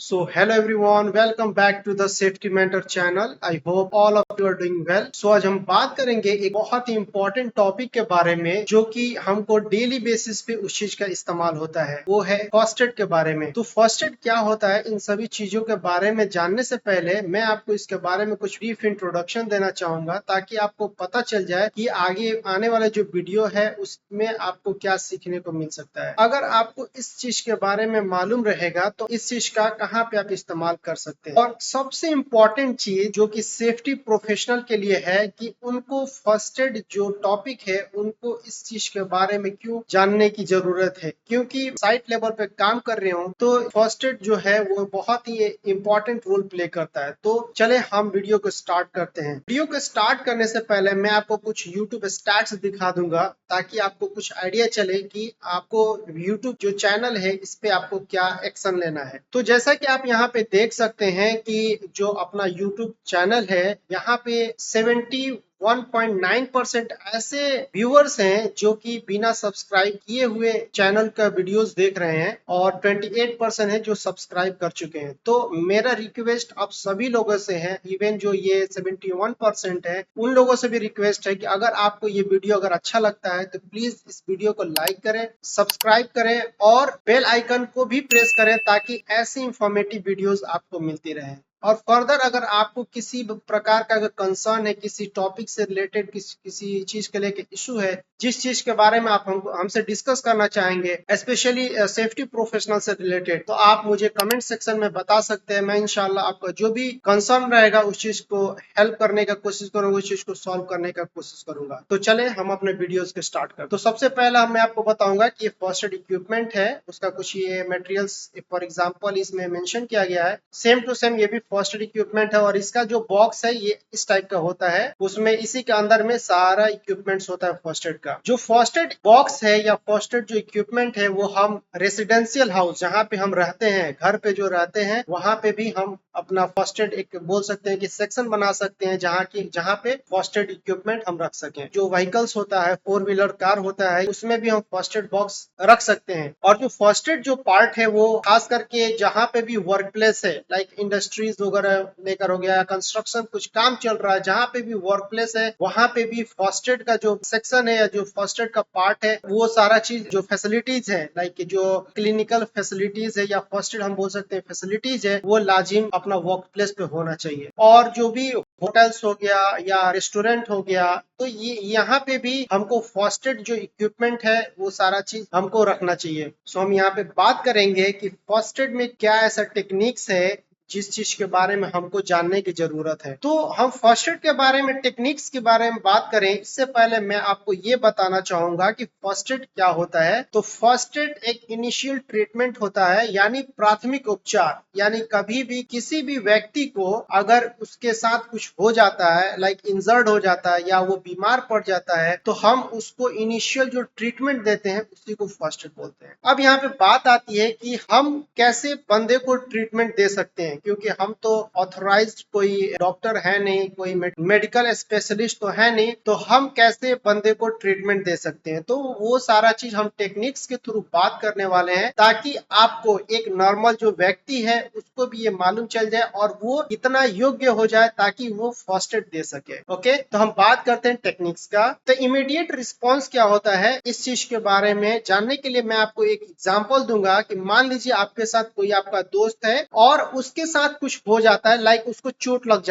So hello everyone, welcome back to the Safety Mentor channel. I hope all of you are doing well. So आज हम बात करेंगे एक बहुत ही important topic के बारे में जो कि हमको डेली बेसिस पे उस चीज का इस्तेमाल होता है, वो है फर्स्ट एड के बारे में। तो फर्स्ट एड क्या होता है, इन सभी चीजों के बारे में जानने से पहले मैं आपको इसके बारे में कुछ ब्रीफ इंट्रोडक्शन देना चाहूंगा ताकि आपको पता चल जाए कि आगे आने वाले जो वीडियो है उसमें आपको क्या सीखने को मिल सकता है। अगर आपको इस चीज के बारे में मालूम रहेगा तो इस चीज का कहाँ पे आप इस्तेमाल कर सकते हैं। और सबसे इम्पोर्टेंट चीज जो कि सेफ्टी प्रोफेशनल के लिए है कि उनको फर्स्ट एड जो टॉपिक है उनको इस चीज के बारे में क्यों जानने की जरूरत है, क्योंकि साइट लेवल पे काम कर रहे हो तो फर्स्ट एड जो है वो बहुत ही इम्पोर्टेंट रोल प्ले करता है। तो चले हम वीडियो को स्टार्ट करते हैं। वीडियो को स्टार्ट करने से पहले मैं आपको कुछ यूट्यूब स्टैट्स दिखा दूंगा ताकि आपको कुछ आइडिया चले कि आपको यूट्यूब जो चैनल है इस पे आपको क्या एक्शन लेना है। तो जैसा कि आप यहाँ पे देख सकते हैं कि जो अपना यूट्यूब चैनल है यहाँ पे 71.9% ऐसे व्यूअर्स हैं जो कि बिना सब्सक्राइब किए हुए चैनल का वीडियोस देख रहे हैं और 28% है जो सब्सक्राइब कर चुके हैं। तो मेरा रिक्वेस्ट आप सभी लोगों से है, इवन जो ये 71% है उन लोगों से भी रिक्वेस्ट है कि अगर आपको ये वीडियो अगर अच्छा लगता है तो प्लीज इस वीडियो को लाइक करें, सब्सक्राइब करें और बेल आइकन को भी प्रेस करें ताकि ऐसी इंफॉर्मेटिव वीडियोस आपको मिलती रहे। और फर्दर अगर आपको किसी प्रकार का अगर कंसर्न है, किसी टॉपिक से रिलेटेड किसी चीज के लेके इशू है, जिस चीज के बारे में आप हमसे डिस्कस करना चाहेंगे स्पेशली सेफ्टी प्रोफेशनल से रिलेटेड, तो आप मुझे कमेंट सेक्शन में बता सकते हैं। मैं इंशाल्लाह आपका जो भी कंसर्न रहेगा उस चीज को हेल्प करने का कोशिश करूंगा, उस चीज को सॉल्व करने का कोशिश करूंगा। तो चले हम अपने वीडियोस के स्टार्ट करते हैं। तो सबसे पहला मैं आपको बताऊंगा कि फर्स्ट एड इक्विपमेंट है, उसका कुछ ये मटेरियल्स फॉर एग्जांपल इसमें मेंशन किया गया है। सेम टू सेम ये भी फर्स्ट एड इक्विपमेंट है और इसका जो बॉक्स है ये इस टाइप का होता है, उसमें इसी के अंदर में सारा इक्विपमेंट्स होता है फर्स्ट एड का। जो फर्स्ट एड बॉक्स है या फर्स्ट एड जो इक्विपमेंट है वो हम रेसिडेंशियल हाउस जहाँ पे हम रहते हैं, घर पे जो रहते हैं वहां पे भी हम अपना फर्स्ट एड एक बोल सकते हैं कि सेक्शन बना सकते हैं जहाँ पे फर्स्ट एड इक्विपमेंट हम रख सकें। जो व्हीकल्स होता है, फोर व्हीलर कार होता है, उसमें भी हम फर्स्ट एड बॉक्स रख सकते हैं। और जो फर्स्ट एड जो पार्ट है वो खास करके जहाँ पे भी वर्क प्लेस है, लाइक इंडस्ट्रीज वगैरह लेकर हो गया, कंस्ट्रक्शन कुछ काम चल रहा है, जहाँ पे भी वर्क प्लेस है वहां पे भी फर्स्ट एड का जो सेक्शन है या जो फर्स्ट एड का पार्ट है वो सारा चीज जो फैसिलिटीज है, लाइक जो क्लिनिकल फैसिलिटीज है या फर्स्ट एड हम बोल सकते हैं फैसिलिटीज है, वो लाजिम अपना वर्क प्लेस पे होना चाहिए। और जो भी होटल्स हो गया या रेस्टोरेंट हो गया, तो ये यहाँ पे भी हमको फर्स्ट एड जो इक्विपमेंट है वो सारा चीज हमको रखना चाहिए। सो हम यहाँ पे बात करेंगे कि फर्स्ट एड में क्या ऐसा टेक्निक्स है जिस चीज के बारे में हमको जानने की जरूरत है। तो हम फर्स्ट एड के बारे में टेक्निक्स के बारे में बात करें इससे पहले मैं आपको ये बताना चाहूंगा कि फर्स्ट एड क्या होता है। तो फर्स्ट एड एक इनिशियल ट्रीटमेंट होता है, यानी प्राथमिक उपचार। यानी कभी भी किसी भी व्यक्ति को अगर उसके साथ कुछ हो जाता है, लाइक इंजर्ड हो जाता है या वो बीमार पड़ जाता है, तो हम उसको इनिशियल जो ट्रीटमेंट देते हैं उसी को फर्स्ट एड बोलते हैं। अब यहाँ पे बात आती है कि हम कैसे बंदे को ट्रीटमेंट दे सकते हैं, क्योंकि हम तो ऑथोराइज्ड कोई डॉक्टर है नहीं, कोई मेडिकल स्पेशलिस्ट तो है नहीं, तो हम कैसे बंदे को ट्रीटमेंट दे सकते हैं। तो वो सारा चीज हम टेक्निक्स के थ्रू बात करने वाले हैं ताकि आपको एक नॉर्मल जो व्यक्ति है उसको भी ये मालूम चल जाए और वो इतना योग्य हो जाए ताकि वो फर्स्ट एड दे सके। ओके, तो हम बात करते हैं टेक्निक्स का। तो इमीडिएट रिस्पॉन्स क्या होता है, इस चीज के बारे में जानने के लिए मैं आपको एक एग्जांपल दूंगा कि मान लीजिए आपके साथ कोई आपका दोस्त है और उसके साथ कुछ हो जाता है, लाइक उसको चोट लग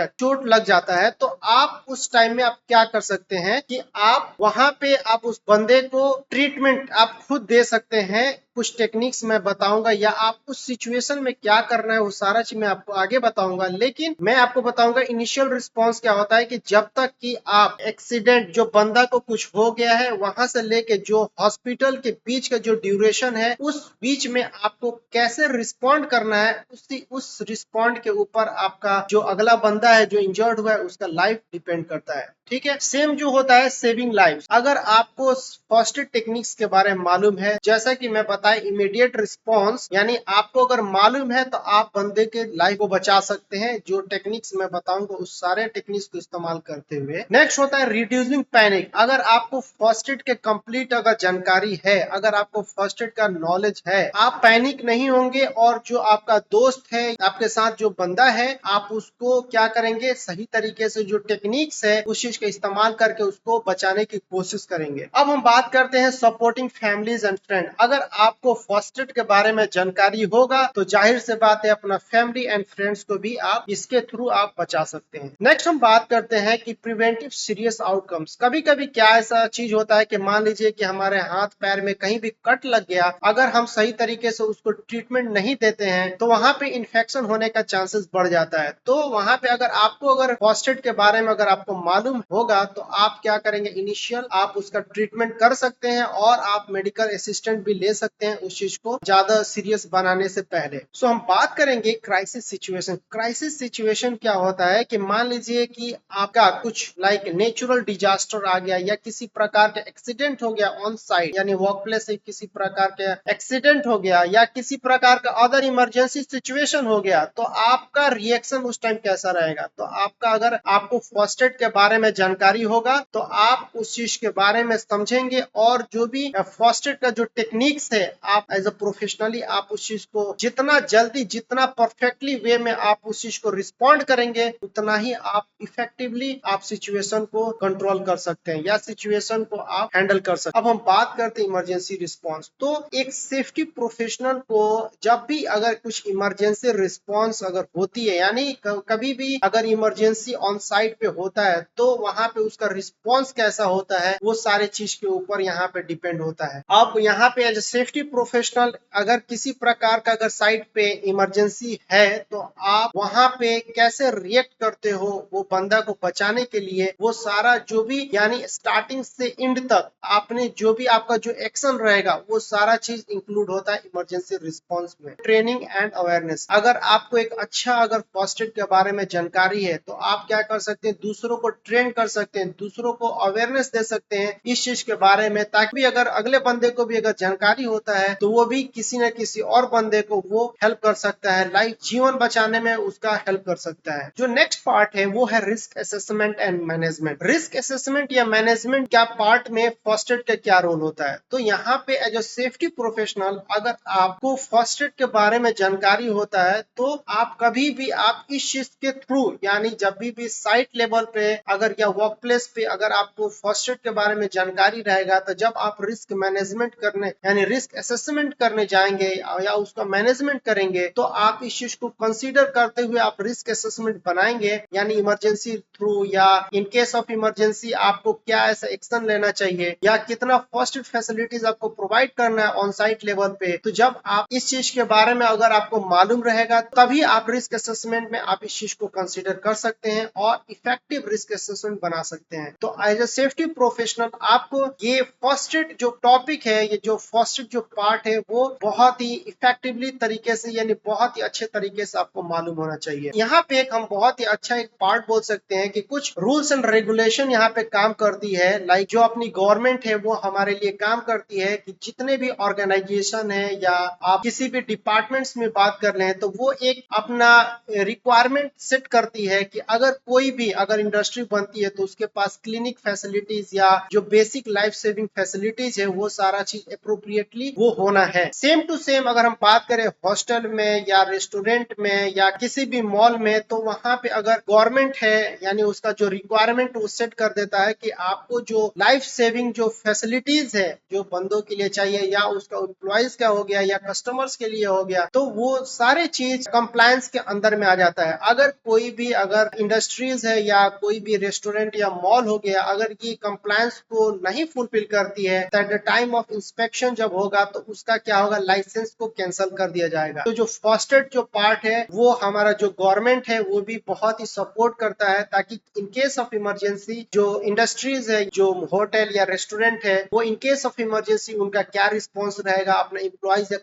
जाता है, तो आप उस टाइम में आप क्या कर सकते हैं कि आप वहां पे आप उस बंदे को ट्रीटमेंट आप खुद दे सकते हैं। कुछ टेक्निक्स मैं बताऊंगा या आप उस सिचुएशन में क्या करना है वो सारा चीज मैं आपको आगे बताऊंगा, लेकिन मैं आपको बताऊंगा इनिशियल रिस्पांस क्या होता है कि जब तक कि आप एक्सीडेंट जो बंदा को कुछ हो गया है वहां से लेके जो हॉस्पिटल के बीच का जो ड्यूरेशन है उस बीच में आपको कैसे रिस्पॉन्ड करना है, उस रिस्पॉन्ड के ऊपर आपका जो अगला बंदा है जो इंजर्ड हुआ है उसका लाइफ डिपेंड करता है। ठीक है, सेम जो होता है सेविंग लाइफ। अगर आपको फर्स्ट एड टेक्निक्स के बारे में मालूम है, जैसा कि मैं बता होता है इमीडिएट रिस्पॉन्स, यानी आपको अगर मालूम है तो आप बंदे के लाइफ को बचा सकते हैं। जो टेक्निक्स मैं बताऊंगा उस सारे टेक्निक्स को इस्तेमाल करते हुए। नेक्स्ट होता है रिड्यूसिंग पैनिक। अगर आपको फर्स्ट एड के कंप्लीट अगर जानकारी है, अगर आपको फर्स्ट एड का नॉलेज है, आप पैनिक नहीं होंगे और जो आपका दोस्त है, आपके साथ जो बंदा है, आप उसको क्या करेंगे, सही तरीके से जो टेक्निक्स है उस चीज का इस्तेमाल करके उसको बचाने की कोशिश करेंगे। अब हम बात करते हैं सपोर्टिंग फैमिलीज एंड फ्रेंड। अगर आपको फर्स्ट एड के बारे में जानकारी होगा तो जाहिर से बात है अपना फैमिली एंड फ्रेंड्स को भी आप इसके थ्रू आप बचा सकते हैं। नेक्स्ट हम बात करते हैं कि प्रिवेंटिव सीरियस आउटकम्स। कभी कभी क्या ऐसा चीज होता है कि मान लीजिए कि हमारे हाथ पैर में कहीं भी कट लग गया, अगर हम सही तरीके से उसको ट्रीटमेंट नहीं देते हैं तो वहां पे इन्फेक्शन होने का चांसेस बढ़ जाता है। तो वहां पे अगर फर्स्ट एड के बारे में अगर आपको मालूम होगा तो आप क्या करेंगे, इनिशियल आप उसका ट्रीटमेंट कर सकते हैं और आप मेडिकल असिस्टेंट भी ले सकते हैं उस चीज को ज्यादा सीरियस बनाने से पहले। सो हम बात करेंगे क्राइसिस सिचुएशन। क्राइसिस सिचुएशन क्या होता है कि मान लीजिए कि आपका कुछ लाइक नेचुरल डिजास्टर आ गया या किसी प्रकार का एक्सीडेंट हो गया ऑन साइट, यानी वर्क प्लेस से किसी प्रकार का एक्सीडेंट हो गया या किसी प्रकार का अदर इमरजेंसी सिचुएशन हो गया, तो आपका रिएक्शन उस टाइम कैसा रहेगा। तो अगर आपको फर्स्ट एड के बारे में जानकारी होगा तो आप उस चीज के बारे में समझेंगे और जो भी फर्स्ट एड का जो टेक्निक्स है आप एज अ प्रोफेशनली आप उस चीज को जितना जल्दी जितना परफेक्टली वे में आप उस चीज को रिस्पॉन्ड करेंगे उतना ही आप इफेक्टिवली आप सिचुएशन को कंट्रोल कर सकते हैं या सिचुएशन को आप हैंडल कर सकते हैं। अब हम बात करते हैं इमरजेंसी रिस्पॉन्स। तो एक सेफ्टी प्रोफेशनल को जब भी अगर कुछ इमरजेंसी रिस्पॉन्स अगर होती है, यानी कभी भी अगर इमरजेंसी ऑन साइट पे होता है तो वहां पे उसका रिस्पॉन्स कैसा होता है वो सारे चीज के ऊपर यहाँ पे डिपेंड होता है। अब यहाँ पे एज सेफ्टी प्रोफेशनल अगर किसी प्रकार का अगर साइट पे इमरजेंसी है तो आप वहां पे कैसे रिएक्ट करते हो वो बंदा को बचाने के लिए, वो सारा जो भी यानी स्टार्टिंग से एंड तक आपने जो भी आपका जो एक्शन रहेगा वो सारा चीज इंक्लूड होता है इमरजेंसी रिस्पॉन्स में। Training and awareness. अगर आपको एक अच्छा अगर फर्स्ट एड के बारे में जानकारी है तो आप क्या कर सकते हैं, दूसरों को ट्रेन कर सकते हैं, दूसरों को अवेयरनेस दे सकते हैं इस चीज के बारे में, ताकि अगर अगले बंदे को भी अगर जानकारी होता है तो वो भी किसी न किसी और बंदे को वो हेल्प कर सकता है, लाइफ जीवन बचाने में उसका हेल्प कर सकता है। जो नेक्स्ट पार्ट है वो है risk assessment and management. Risk assessment या मैनेजमेंट क्या पार्ट में फर्स्ट एड का क्या रोल होता है। तो यहाँ पे एज अ सेफ्टी प्रोफेशनल अगर आपको फर्स्ट एड के बारे में जानकारी होता है तो आप कभी भी आप इस चीज के थ्रू यानी जब भी साइट लेवल पे अगर या वर्क प्लेस पे अगर आपको फर्स्ट एड के बारे में जानकारी रहेगा तो जब आप रिस्क मैनेजमेंट करने यानी रिस्क असेसमेंट करने जाएंगे या उसका मैनेजमेंट करेंगे तो आप इस चीज को कंसीडर करते हुए आप रिस्क असेसमेंट बनाएंगे, यानी इमरजेंसी थ्रू या इन केस ऑफ इमरजेंसी आपको क्या ऐसा एक्शन लेना चाहिए या कितना फर्स्ट एड फैसिलिटीज आपको प्रोवाइड करना है ऑन साइट लेवल पे। तो जब आप इस चीज के बारे में अगर आपको मालूम रहेगा तभी आप रिस्क असेसमेंट में आप इस चीज को कंसीडर कर सकते हैं और इफेक्टिव रिस्क असेसमेंट बना सकते हैं। तो एज अ सेफ्टी प्रोफेशनल आपको ये फर्स्ट एड जो टॉपिक है, ये जो फर्स्ट एड जो पार्ट है वो बहुत ही इफेक्टिवली तरीके से यानी बहुत ही अच्छे तरीके से आपको मालूम होना चाहिए। यहाँ पे एक हम बहुत ही अच्छा एक पार्ट बोल सकते हैं कि कुछ रूल्स एंड रेगुलेशन यहाँ पे काम करती है, लाइक जो अपनी गवर्नमेंट है वो हमारे लिए काम करती है कि जितने भी ऑर्गेनाइजेशन है या आप किसी भी डिपार्टमेंट्स में बात कर रहे हैं तो वो एक अपना रिक्वायरमेंट सेट करती है कि अगर कोई भी अगर इंडस्ट्री बनती है तो उसके पास क्लिनिक फैसिलिटीज या जो बेसिक लाइफ सेविंग फैसिलिटीज है वो सारा चीज अप्रोप्रिएटली वो होना है। सेम टू सेम अगर हम बात करें हॉस्टल में या रेस्टोरेंट में या किसी भी मॉल में तो वहां पे अगर गवर्नमेंट है यानी उसका जो रिक्वायरमेंट वो सेट कर देता है कि आपको जो लाइफ सेविंग जो फैसिलिटीज है जो बंदों के लिए चाहिए या उसका एम्प्लॉइज का हो गया या कस्टमर्स के लिए हो गया, तो वो सारे चीज कंप्लायंस के अंदर में आ जाता है। अगर कोई भी अगर इंडस्ट्रीज है या कोई भी रेस्टोरेंट या मॉल हो गया अगर ये कंप्लायंस को नहीं फुलफिल करती है तो at the time of inspection जब होगा तो उसका क्या होगा, लाइसेंस को कैंसिल कर दिया जाएगा। तो जो फर्स्ट एड जो पार्ट है वो हमारा जो गवर्नमेंट है वो भी बहुत ही सपोर्ट करता है ताकि इन केस ऑफ इमरजेंसी जो इंडस्ट्रीज है जो होटल या रेस्टोरेंट है वो इन केस ऑफ इमरजेंसी उनका क्या रिस्पॉन्स रहेगा अपने एम्प्लॉइज या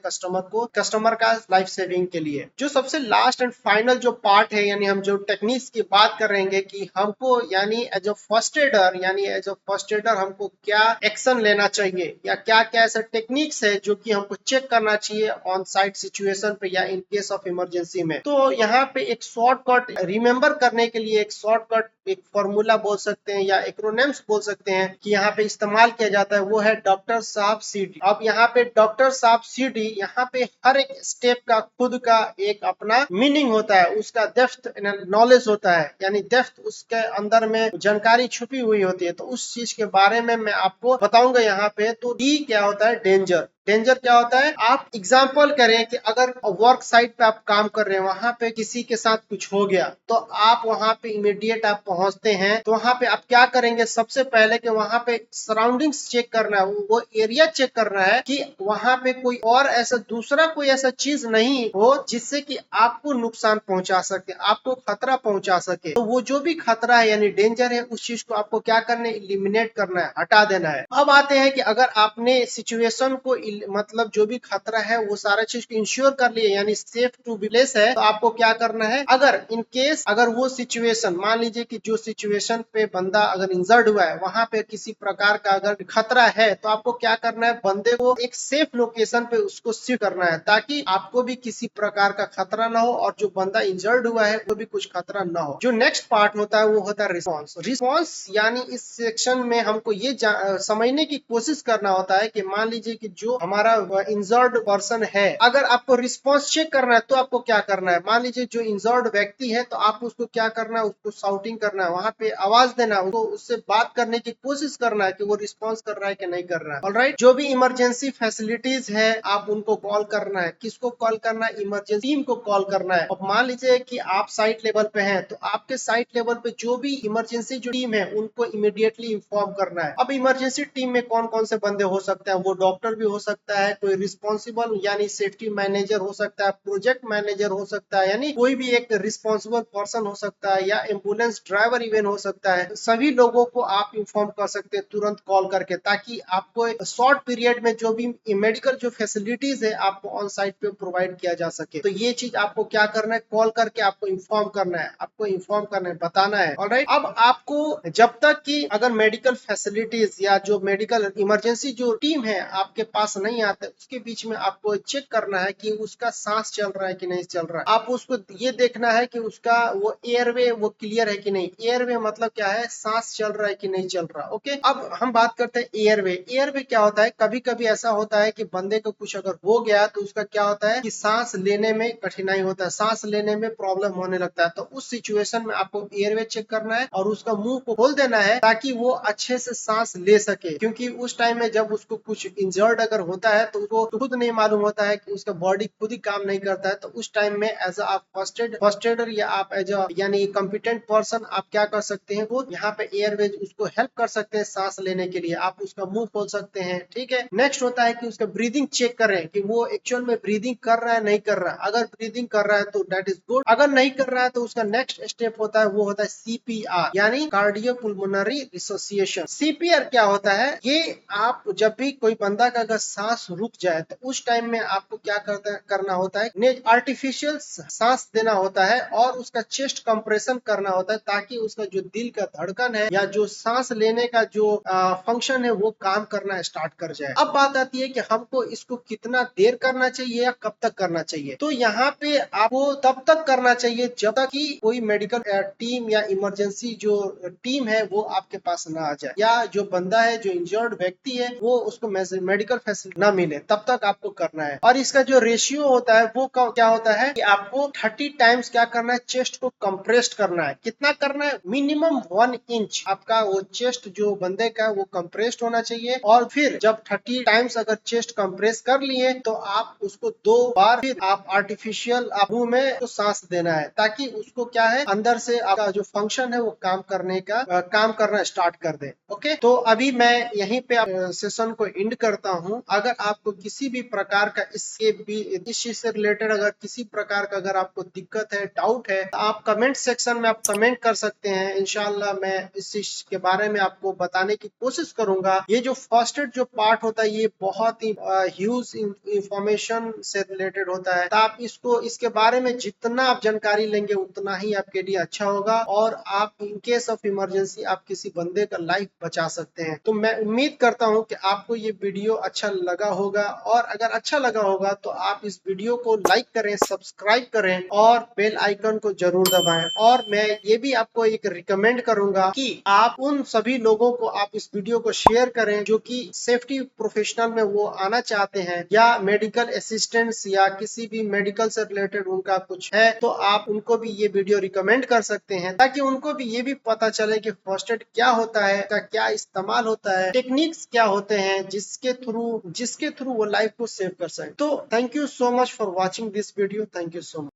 कस्टमर का लाइफ सेविंग के लिए। जो सबसे लास्ट एंड फाइनल जो पार्ट है यानी हम जो टेक्निक्स की बात कर रहे हैं कि हमको यानी एज अ फर्स्ट एडर हमको क्या एक्शन लेना चाहिए या क्या क्या ऐसे टेक्निक्स है जो कि हमको चेक करना चाहिए ऑन साइट सिचुएशन पे या इन केस ऑफ इमरजेंसी में। तो यहाँ पे एक शॉर्टकट रिमेम्बर करने के लिए एक शॉर्टकट एक फॉर्मूला बोल सकते हैं या एक्रोनिम्स बोल सकते हैं कि यहाँ पे इस्तेमाल किया जाता है, वो है डॉक्टर साहब सीडी। अब यहाँ पे डॉक्टर साहब सीडी, यहाँ पे हर एक स्टेप का खुद का एक अपना मीनिंग होता है, उसका डेप्थ नॉलेज होता है, यानी डेप्थ उसके अंदर में जानकारी छुपी हुई होती है। तो उस चीज के बारे में मैं आपको बताऊंगा यहाँ पे। तो डी क्या होता है? डेंजर। डेंजर क्या होता है? आप एग्जाम्पल करें कि अगर वर्क साइट पे आप काम कर रहे हैं, वहां पे किसी के साथ कुछ हो गया, तो आप वहां पे इमीडिएट आप पहुंचते हैं, तो वहां पे आप क्या करेंगे? सबसे पहले कि वहां पे सराउंडिंग्स चेक करना है, वो एरिया चेक करना है कि वहां पे कोई और ऐसा दूसरा कोई ऐसा चीज नहीं हो जिससे कि आपको नुकसान पहुंचा सके, आपको खतरा पहुंचा सके। तो वो जो भी खतरा है यानी डेंजर है, उस चीज को आपको क्या करना है? इलिमिनेट करना है, हटा देना है। अब आते हैं कि अगर आपने सिचुएशन को मतलब जो भी खतरा है वो सारा चीज को इंश्योर कर लिए, यानी सेफ टू बी प्लेस है, तो आपको क्या करना है? अगर इन केस अगर वो सिचुएशन, मान लीजिए कि जो सिचुएशन पे बंदा अगर इंजर्ड हुआ है, वहां पे किसी प्रकार का अगर खतरा है, तो आपको क्या करना है? बंदे को एक सेफ लोकेशन पे उसको शिफ्ट करना है, ताकि आपको भी किसी प्रकार का खतरा ना हो और जो बंदा इंजर्ड हुआ है वो भी कुछ खतरा ना हो। जो नेक्स्ट पार्ट होता है वो होता है रिस्पॉन्स। रिस्पॉन्स यानी इस सेक्शन में हमको ये समझने की कोशिश करना होता है कि मान लीजिए कि जो हमारा इंजर्ड पर्सन है, अगर आपको रिस्पॉन्स चेक करना है तो आपको क्या करना है? मान लीजिए जो इंजर्ड व्यक्ति है, तो आप उसको क्या करना है? उसको शाउटिंग करना है, वहां पे आवाज देना है, उसको उससे बात करने की कोशिश करना है कि वो रिस्पॉन्स कर रहा है कि नहीं कर रहा है। ऑलराइट, जो भी इमरजेंसी फैसिलिटीज है आप उनको कॉल करना है। किसको कॉल करना है? इमरजेंसी टीम को कॉल करना है। अब मान लीजिए कि आप साइट लेवल पे हैं, तो आपके साइट लेवल पे जो भी इमरजेंसी जो टीम है उनको इमीडिएटली इन्फॉर्म करना है। अब इमरजेंसी टीम में कौन कौन से बंदे हो सकते हैं? वो डॉक्टर भी हो सकता है, कोई रिस्पॉन्सिबल यानी सेफ्टी मैनेजर हो सकता है, प्रोजेक्ट मैनेजर हो सकता है, यानी कोई भी एक रिस्पॉन्सिबल पर्सन हो सकता है, या एम्बुलेंस ड्राइवर इवन हो सकता है। सभी लोगों को आप इन्फॉर्म कर सकते हैं तुरंत कॉल करके, ताकि आपको शॉर्ट पीरियड में जो भी मेडिकल जो फैसिलिटीज है आपको ऑन साइट पे प्रोवाइड किया जा सके। तो ये चीज आपको क्या करना है? कॉल करके आपको इन्फॉर्म करना है, आपको इन्फॉर्म करना है, बताना है। ऑलराइट, अब आपको जब तक कि अगर मेडिकल फैसिलिटीज या जो मेडिकल इमरजेंसी जो टीम है आपके पास नहीं आते, उसके बीच में आपको चेक करना है कि उसका सांस चल रहा है कि नहीं चल रहा है। आप उसको ये देखना है कि उसका वो एयरवे वो क्लियर है कि नहीं। एयरवे मतलब क्या है? सांस चल रहा है कि नहीं चल रहा। ओके, अब हम बात करते हैं एयरवे। एयरवे क्या होता है? कभी कभी ऐसा होता है कि बंदे को कुछ अगर हो गया तो उसका क्या होता है कि सांस लेने में कठिनाई होता है, सांस लेने में प्रॉब्लम होने लगता है। तो उस सिचुएशन में आपको एयरवे चेक करना है और उसका मुंह को खोल देना है, ताकि वो अच्छे से सांस ले सके। क्योंकि उस टाइम में जब उसको कुछ इंजर्ड अगर होता है तो उसको खुद नहीं मालूम होता है कि उसका बॉडी खुद ही काम नहीं करता है। तो उस टाइम में एज आप फर्स्ट एडर या आप एज यानी कॉम्पिटेंट पर्सन आप क्या कर सकते हैं? वो यहाँ पे एयरवेज उसको हेल्प कर सकते हैं सांस लेने के लिए। आप उसका मुंह खोल सकते हैं। ठीक है, नेक्स्ट होता है कि उसका ब्रीदिंग चेक करें कि वो एक्चुअल में ब्रीदिंग कर रहा है नहीं कर रहा है। अगर ब्रीदिंग कर रहा है तो दैट इज गुड, अगर नहीं कर रहा है तो उसका नेक्स्ट स्टेप होता है वो होता है सीपीआर यानी कार्डियोपुल्मोनरी रिसोसिएशन। सीपीआर क्या होता है? ये आप जब भी कोई बंदा का अगर सांस रुक जाए तो उस टाइम में आपको क्या करना होता है? आर्टिफिशियल सांस देना होता है और उसका चेस्ट कंप्रेशन करना होता है, ताकि उसका जो दिल का धड़कन है या जो सांस लेने का जो फंक्शन है वो काम करना स्टार्ट कर जाए। अब बात आती है कि हमको इसको कितना देर करना चाहिए या कब तक करना चाहिए। तो यहाँ पे आपको तब तक करना चाहिए जब तक कि कोई मेडिकल टीम या इमरजेंसी जो टीम है वो आपके पास ना आ जाए, या जो बंदा है जो इंजर्ड व्यक्ति है वो उसको मेडिकल फैसिलिटी ना मिले, तब तक आपको करना है। और इसका जो रेशियो होता है वो क्या होता है कि आपको 30 टाइम्स क्या करना है? चेस्ट को कंप्रेस्ड करना है। कितना करना है? मिनिमम 1 इंच आपका वो चेस्ट जो बंदे का वो कंप्रेस्ड होना चाहिए। और फिर जब 30 टाइम्स अगर चेस्ट कंप्रेस कर लिए तो आप उसको 2 बार फिर आप आर्टिफिशियल मुंह में तो सांस देना है, ताकि उसको क्या है अंदर से आपका जो फंक्शन है वो काम करना स्टार्ट कर दे। ओके, तो अभी मैं यहीं पे सेशन को एंड करता हूं। अगर आपको किसी भी प्रकार का इस चीज से रिलेटेड अगर किसी प्रकार का अगर आपको दिक्कत है, डाउट है, तो आप कमेंट सेक्शन में आप कमेंट कर सकते हैं। इंशाल्लाह मैं इस चीज के बारे में आपको बताने की कोशिश करूंगा। ये जो फर्स्ट एड जो पार्ट होता है ये बहुत ही ह्यूज इंफॉर्मेशन से रिलेटेड होता है। तो आप इसके बारे में जितना आप जानकारी लेंगे उतना ही आपके लिए अच्छा होगा, और आप इन केस ऑफ इमरजेंसी आप किसी बंदे का लाइफ बचा सकते हैं। तो मैं उम्मीद करता हूं कि आपको ये वीडियो अच्छा लगा होगा, और अगर अच्छा लगा होगा तो आप इस वीडियो को लाइक करें, सब्सक्राइब करें और बेल आइकन को जरूर दबाएं। और मैं ये भी आपको एक रिकमेंड करूंगा कि आप उन सभी लोगों को आप इस वीडियो को शेयर करें जो कि सेफ्टी प्रोफेशनल में वो आना चाहते हैं, या मेडिकल असिस्टेंट्स या किसी भी मेडिकल से रिलेटेड उनका कुछ है, तो आप उनको भी ये वीडियो रिकमेंड कर सकते हैं, ताकि उनको भी ये भी पता चले कि फर्स्ट एड क्या होता है, का क्या इस्तेमाल होता है, टेक्निक्स क्या होते हैं जिसके थ्रू वो लाइफ को सेव कर सके। तो thank you so much for watching this video. Thank you so much.